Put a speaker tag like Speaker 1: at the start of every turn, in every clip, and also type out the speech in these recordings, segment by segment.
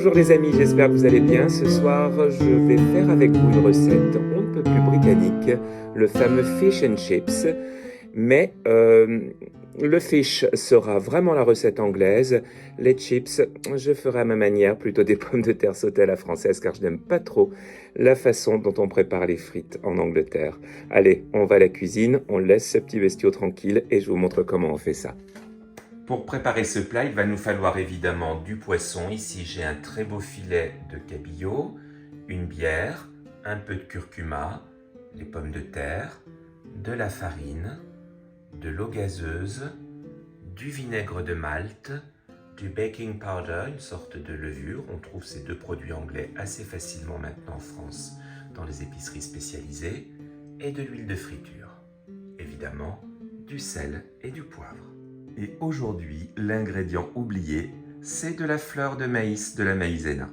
Speaker 1: Bonjour les amis, j'espère que vous allez bien. Ce soir, je vais faire avec vous une recette on ne peut plus britannique, le fameux fish and chips. Mais le fish sera vraiment la recette anglaise. Les chips, je ferai à ma manière, plutôt des pommes de terre sautées à la française, car je n'aime pas trop la façon dont on prépare les frites en Angleterre. Allez, on va à la cuisine, on laisse ce petit bestiau tranquille et je vous montre comment on fait ça. Pour préparer ce plat, il va nous falloir évidemment du poisson. Ici, j'ai un très beau filet de cabillaud, une bière, un peu de curcuma, les pommes de terre, de la farine, de l'eau gazeuse, du vinaigre de Malte, du baking powder, une sorte de levure. On trouve ces deux produits anglais assez facilement maintenant en France dans les épiceries spécialisées, et de l'huile de friture. Évidemment, du sel et du poivre. Et aujourd'hui, l'ingrédient oublié, c'est de la fleur de maïs de la maïzena.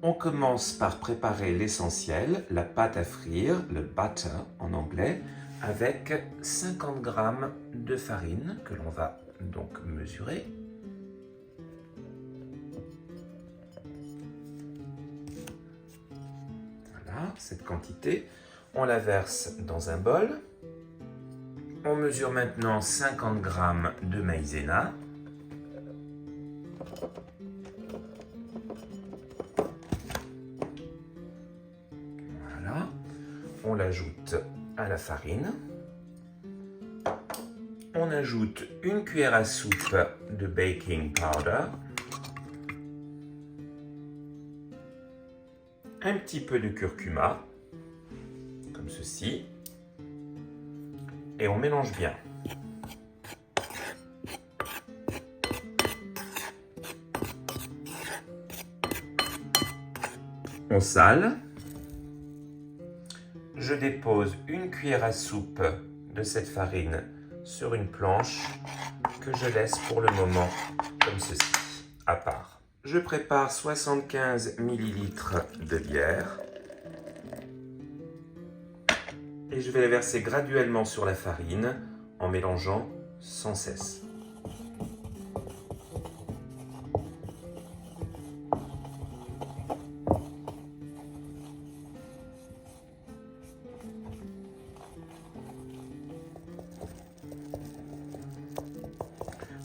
Speaker 1: On commence par préparer l'essentiel, la pâte à frire, le butter en anglais, avec 50 g de farine que l'on va donc mesurer. Voilà, cette quantité. On la verse dans un bol. On mesure maintenant 50 g de maïzena. Voilà. On l'ajoute à la farine. On ajoute une cuillère à soupe de baking powder. Un petit peu de curcuma, comme ceci. Et on mélange bien. On sale. Je dépose une cuillère à soupe de cette farine sur une planche que je laisse pour le moment comme ceci, à part. Je prépare 75 ml de bière. Et je vais la verser graduellement sur la farine en mélangeant sans cesse.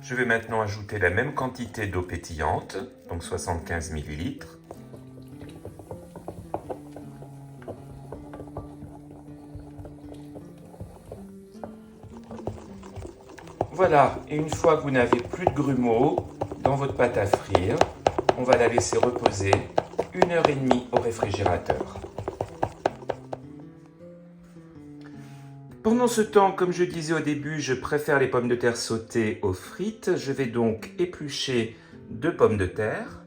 Speaker 1: Je vais maintenant ajouter la même quantité d'eau pétillante, donc 75 ml. Voilà, et une fois que vous n'avez plus de grumeaux dans votre pâte à frire, on va la laisser reposer 1h30 au réfrigérateur. Pendant ce temps, comme je disais au début, je préfère les pommes de terre sautées aux frites. Je vais donc éplucher 2 pommes de terre.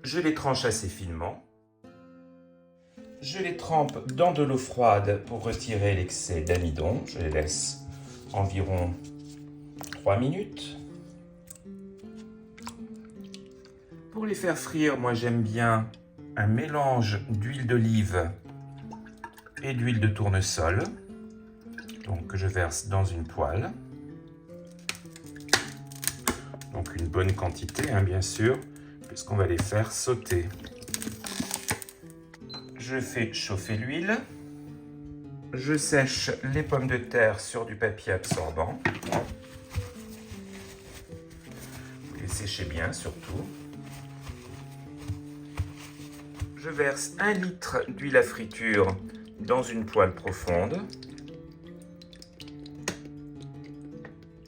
Speaker 1: Je les tranche assez finement. Je les trempe dans de l'eau froide pour retirer l'excès d'amidon. Je les laisse environ 3 minutes. Pour les faire frire, moi j'aime bien un mélange d'huile d'olive et d'huile de tournesol, donc que je verse dans une poêle. Donc une bonne quantité, bien sûr, puisqu'on va les faire sauter. Je fais chauffer l'huile. Je sèche les pommes de terre sur du papier absorbant. Vous les séchez bien surtout. Je verse 1 litre d'huile à friture dans une poêle profonde.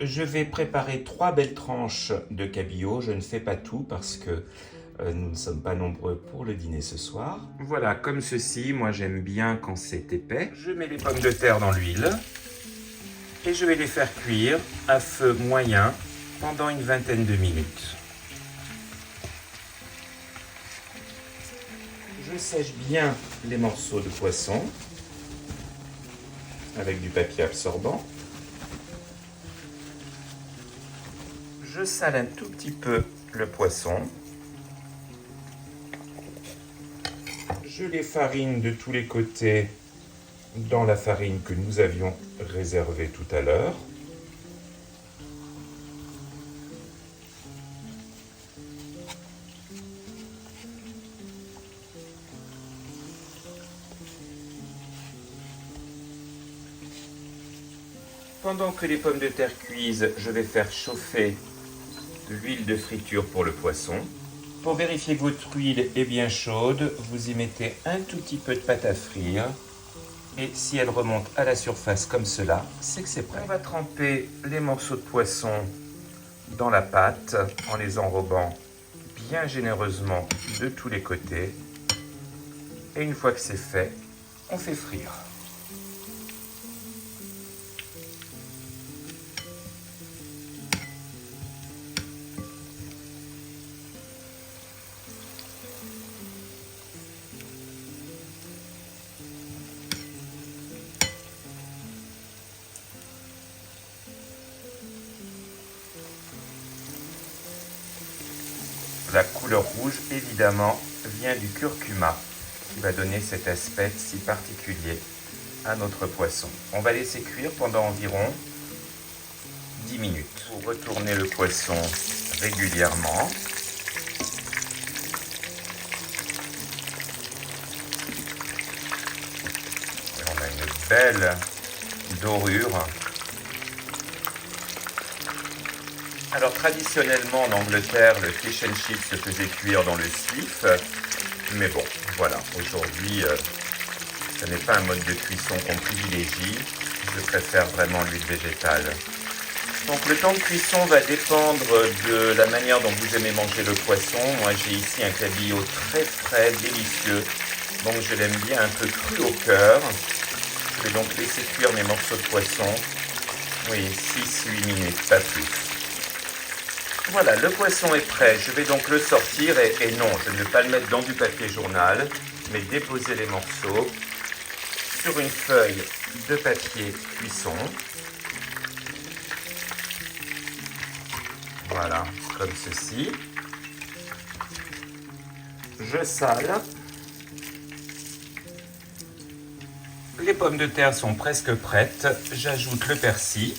Speaker 1: Je vais préparer 3 belles tranches de cabillaud. Je ne fais pas tout parce que nous ne sommes pas nombreux pour le dîner ce soir. Voilà, comme ceci. Moi, j'aime bien quand c'est épais. Je mets les pommes de terre dans l'huile et je vais les faire cuire à feu moyen pendant une vingtaine de minutes. Je sèche bien les morceaux de poisson avec du papier absorbant. Je sale un tout petit peu le poisson. Je les farine de tous les côtés dans la farine que nous avions réservée tout à l'heure. Pendant que les pommes de terre cuisent, je vais faire chauffer l'huile de friture pour le poisson. Pour vérifier que votre huile est bien chaude, vous y mettez un tout petit peu de pâte à frire. Et si elle remonte à la surface comme cela, c'est que c'est prêt. On va tremper les morceaux de poisson dans la pâte en les enrobant bien généreusement de tous les côtés. Et une fois que c'est fait, on fait frire. La couleur rouge, évidemment, vient du curcuma, qui va donner cet aspect si particulier à notre poisson. On va laisser cuire pendant environ 10 minutes. Vous retournez le poisson régulièrement. Et on a une belle dorure. Alors traditionnellement en Angleterre, le fish and chips se faisait cuire dans le suif, mais bon, voilà, aujourd'hui, ce n'est pas un mode de cuisson qu'on privilégie, je préfère vraiment l'huile végétale. Donc le temps de cuisson va dépendre de la manière dont vous aimez manger le poisson. Moi j'ai ici un cabillaud très frais, délicieux, donc je l'aime bien un peu cru au cœur. Je vais donc laisser cuire mes morceaux de poisson, oui, 6-8 minutes, pas plus. Voilà, le poisson est prêt, je vais donc le sortir et non, je ne vais pas le mettre dans du papier journal, mais déposer les morceaux sur une feuille de papier cuisson. Voilà, comme ceci. Je sale. Les pommes de terre sont presque prêtes, j'ajoute le persil.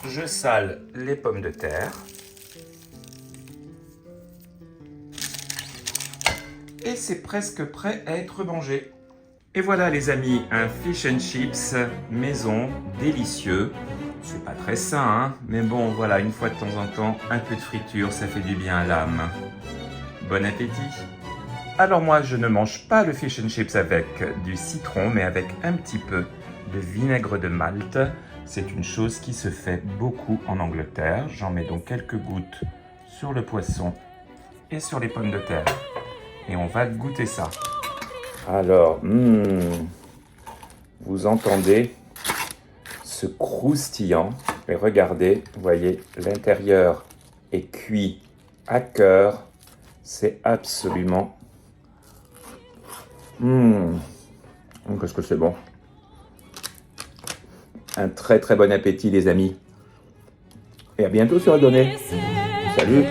Speaker 1: Je sale les pommes de terre. Et c'est presque prêt à être mangé. Et voilà les amis, un fish and chips maison, délicieux. C'est pas très sain, hein, mais bon, voilà, une fois de temps en temps, un peu de friture, ça fait du bien à l'âme. Bon appétit! Alors moi, je ne mange pas le fish and chips avec du citron, mais avec un petit peu de vinaigre de Malte. C'est une chose qui se fait beaucoup en Angleterre. J'en mets donc quelques gouttes sur le poisson et sur les pommes de terre. Et on va goûter ça. Alors, vous entendez ce croustillant. Et regardez, vous voyez, l'intérieur est cuit à cœur. C'est absolument... Qu'est-ce que c'est bon. Un très très bon appétit les amis. Et à bientôt sur Adonné. Salut.